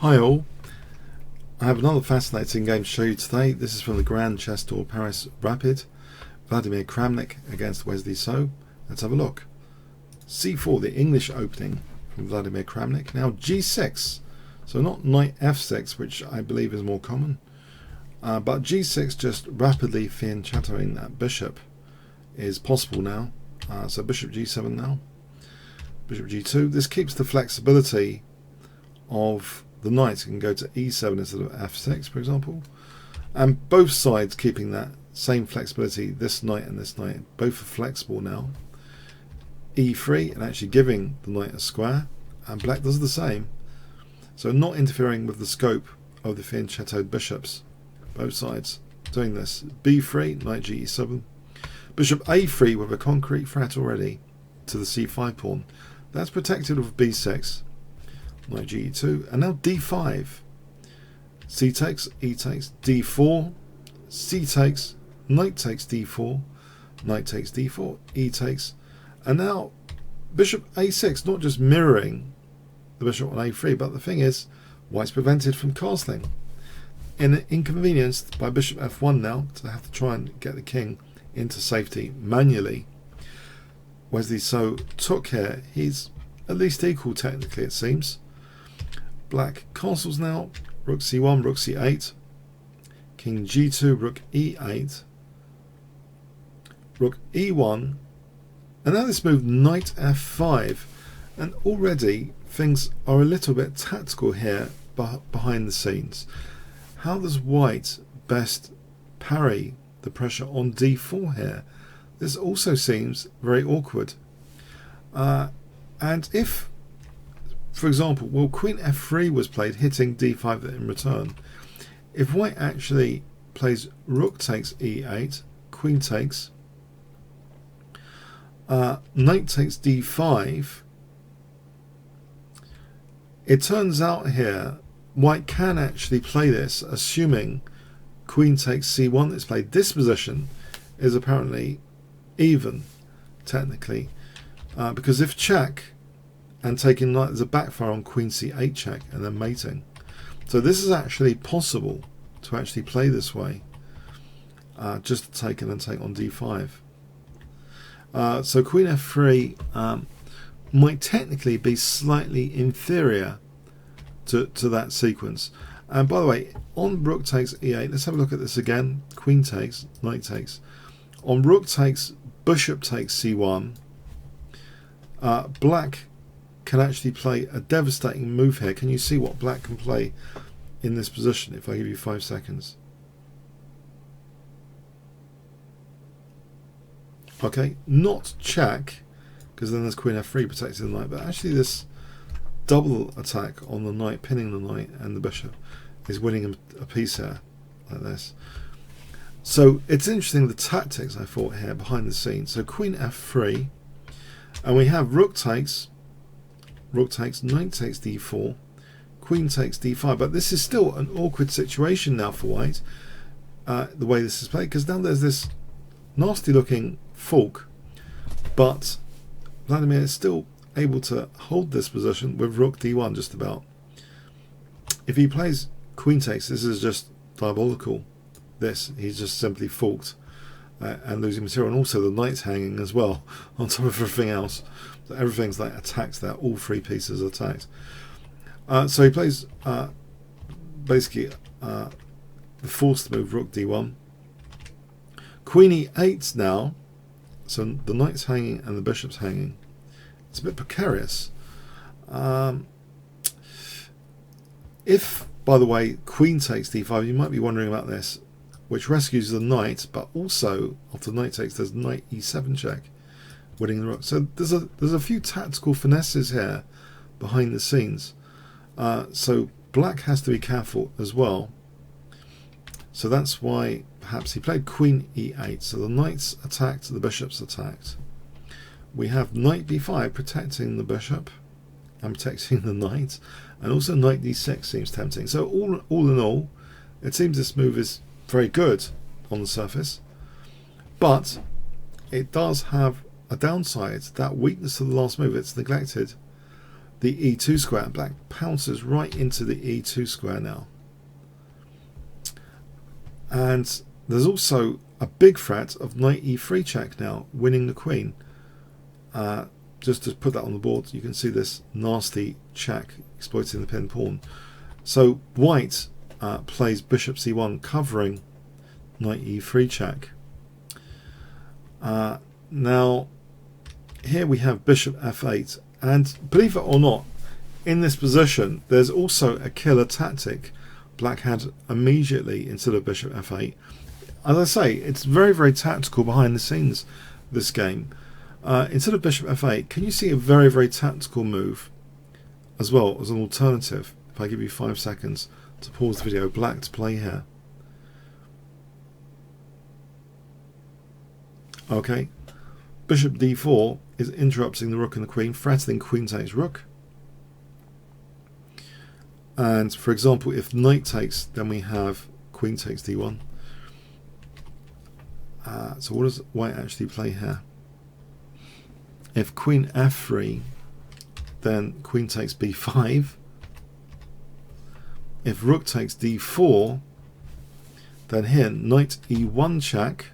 Hi all, I have another fascinating game to show you today. This is from the Grand Chess Tour Paris Rapid. Vladimir Kramnik against Wesley. So let's have a look. c4, the English opening from Vladimir Kramnik. Now g6, so not knight f6, which I believe is more common, but g6 just rapidly fianchettoing that bishop is possible now. So bishop g7 now, bishop g2. This keeps the flexibility of the knight. Can go to e7 instead of f6, for example, and both sides keeping that same flexibility. This knight and this knight both are flexible now. e3 and actually giving the knight a square, and black does the same, so not interfering with the scope of the fianchettoed bishops. Both sides doing this. b3, knight ge7, bishop a3 with a concrete threat already to the c5 pawn. That's protected with b6, knight ge2, and now d5, c takes, e takes, d4, c takes, knight takes d4, knight takes d4, e takes, and now bishop a6, not just mirroring the bishop on a3, but the thing is, white's prevented from castling. Inconvenienced by bishop f1 now, to have to try and get the king into safety manually. Wesley so took here. He's at least equal technically, it seems. Black castles now, rook c1, rook c8, king g2, rook e8, rook e1, and now this move knight f5, and already things are a little bit tactical here behind the scenes. How does white best parry the pressure on d4 here? This also seems very awkward. And if, for example, well, queen f3 was played, hitting d5 in return. If white actually plays rook takes e8, queen takes, knight takes d5, it turns out here white can actually play this, assuming queen takes c1 that's played. This position is apparently even, technically, because if check and taking knight, there's a backfire on queen c8 check and then mating. So this is actually possible to actually play this way, just to take and then take on d5. So queen f3 might technically be slightly inferior to that sequence. And by the way, on rook takes e8, let's have a look at this again. Queen takes, knight takes. On rook takes, bishop takes c1. Black can actually play a devastating move here. Can you see what black can play in this position if I give you 5 seconds? Okay, not check, because then there's queen f3 protecting the knight, but actually this double attack on the knight, pinning the knight and the bishop, is winning a piece here, like this. So it's interesting the tactics I thought here behind the scenes. So queen f3, and we have rook takes, knight takes d4, queen takes d5, but this is still an awkward situation now for white, the way this is played, because now there's this nasty looking fork, but Vladimir is still able to hold this position with rook d1 just about. If he plays queen takes, this is just diabolical. This, he's just simply forked and losing material, and also the knight's hanging as well on top of everything else. So everything's like attacked there, all three pieces are attacked. So he plays basically the forced move rook d1, queen e8 now, so the knight's hanging and the bishop's hanging. It's a bit precarious. If, by the way, queen takes d5, you might be wondering about this, which rescues the knight, but also after knight takes, there's knight e7 check, winning the rook. So there's a few tactical finesses here behind the scenes. So black has to be careful as well. So that's why perhaps he played queen e8. So the knight's attacked, the bishop's attacked. We have knight b5 protecting the bishop and protecting the knight, and also knight d6 seems tempting. So all in all, it seems this move is very good on the surface, but it does have a downside, that weakness to the last move. It's neglected the e2 square. Black pounces right into the e2 square now. And there's also a big threat of knight e3 check now, winning the queen. Just to put that on the board, you can see this nasty check exploiting the pin pawn. So white plays bishop c1, covering knight e3 check. Now here we have bishop f8, and believe it or not, in this position there's also a killer tactic Black had immediately instead of bishop f8. As I say, it's very, very tactical behind the scenes, this game. Instead of bishop f8, can you see a very, very tactical move as well as an alternative? If I give you 5 seconds to pause the video, Black to play here. Okay, bishop d4 is interrupting the rook and the queen, threatening queen takes rook. And for example, if knight takes, then we have queen takes d1. So what does white actually play here? If queen f3, then queen takes b5. If rook takes d4, then here knight e1 check,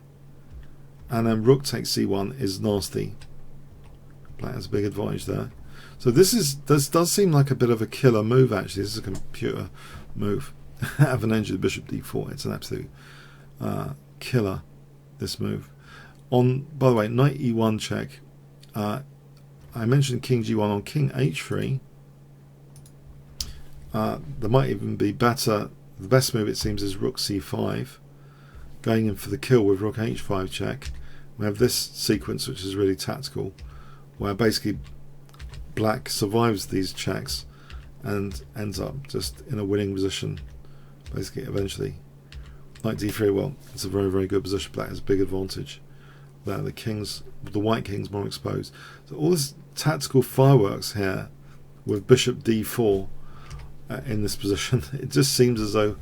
and then rook takes c1 is nasty. Black has a big advantage there. So this does seem like a bit of a killer move actually. This is a computer move. Have an engine bishop d4. It's an absolute killer, this move. By the way, knight e1 check. I mentioned king g1 on king h3. There might even be better. The best move it seems is rook c5, going in for the kill with rook h5 check. We have this sequence which is really tactical, where basically Black survives these checks and ends up just in a winning position, basically eventually. Knight d3, well, it's a very, very good position. Black has a big advantage there. The white king's more exposed. So all this tactical fireworks here with bishop d4 in this position, it just seems as though,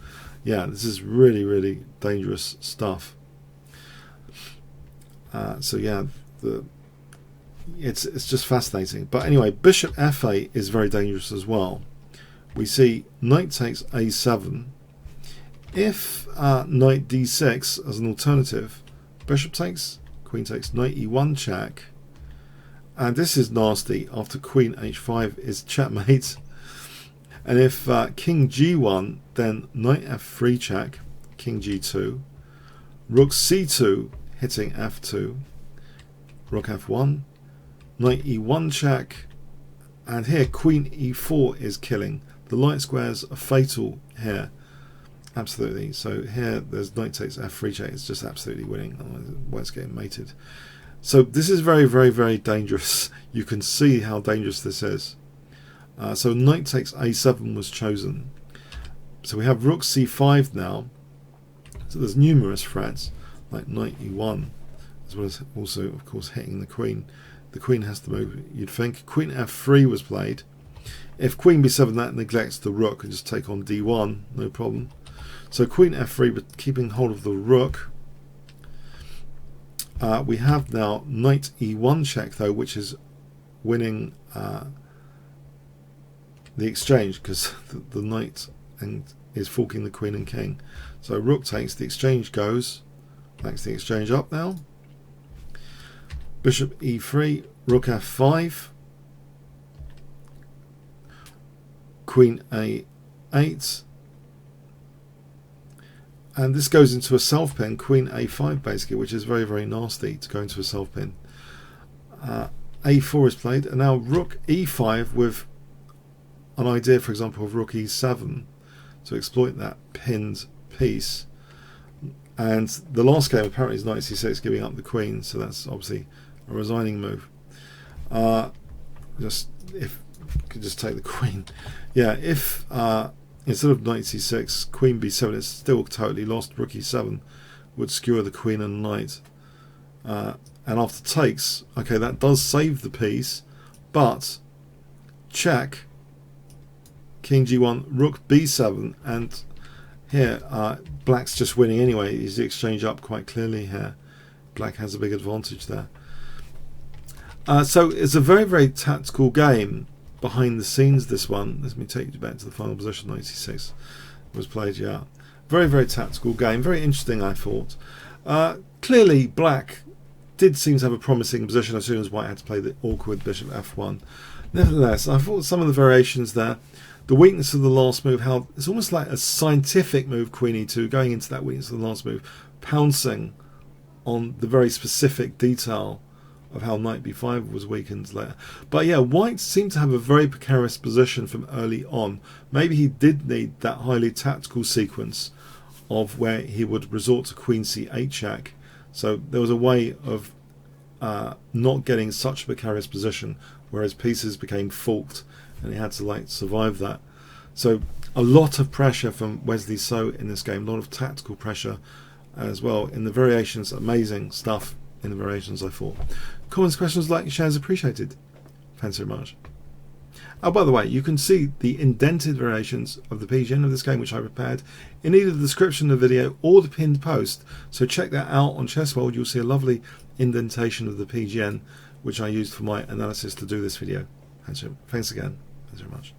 yeah, this is really, really dangerous stuff. So yeah, it's just fascinating. But anyway, bishop f8 is very dangerous as well. We see knight takes a7. If knight d6 as an alternative, bishop takes, queen takes, knight e1 check, and this is nasty after queen h5 is checkmate. And if king g1, then knight f3 check, king g2, rook c2 hitting f2, rook f1, knight e1 check, and here queen e4 is killing. The light squares are fatal here, absolutely. So here there's knight takes f3 check, it's just absolutely winning, otherwise white's getting mated. So this is very, very, very dangerous. You can see how dangerous this is. So knight takes a7 was chosen. So we have rook c5 now. So there's numerous threats like knight e1, as well as also of course hitting the queen. The queen has to move, you'd think. Queen f3 was played. If queen b7, that neglects the rook and just take on d1, no problem. So queen f3, but keeping hold of the rook. We have now knight e1 check though, which is winning the exchange, because the knight is forking the queen and king. So rook takes, the exchange goes. Backs the exchange up now. Bishop e3, rook f5, queen a8, and this goes into a self pin, queen a5 basically, which is very, very nasty to go into a self pin. A4 is played, and now rook e5 with an idea, for example, of rook e7 to exploit that pinned piece. And the last game apparently is knight c6, giving up the queen, so that's obviously a resigning move. Just if you could just take the queen, yeah. If instead of knight c6, queen b7, it's still totally lost. Rook e7 would skewer the queen and knight, and after takes, okay, that does save the piece, but check, king g1, rook b7, and here Black's just winning anyway. He's the exchange up quite clearly here. Black has a big advantage there. So it's a very, very tactical game, behind the scenes, this one. Let me take you back to the final position. 96 was played, yeah. Very, very tactical game. Very interesting, I thought. Clearly, black did seem to have a promising position as soon as white had to play the awkward bishop f1. Nevertheless, I thought some of the variations there, the weakness of the last move, how it's almost like a scientific move, queen e2, going into that weakness of the last move, pouncing on the very specific detail of how knight b5 was weakened later. But yeah, white seemed to have a very precarious position from early on. Maybe he did need that highly tactical sequence of where he would resort to queen c8 check. So there was a way of not getting such a precarious position, whereas pieces became forked and he had to like survive that. So a lot of pressure from Wesley So in this game, a lot of tactical pressure as well in the variations. Amazing stuff in the variations, I thought. Comments, questions, likes, shares appreciated. Thanks very much. Oh, by the way, you can see the indented variations of the PGN of this game, which I prepared, in either the description of the video or the pinned post. So check that out on Chess World. You'll see a lovely indentation of the PGN, which I used for my analysis to do this video. Thanks again. Thanks very much.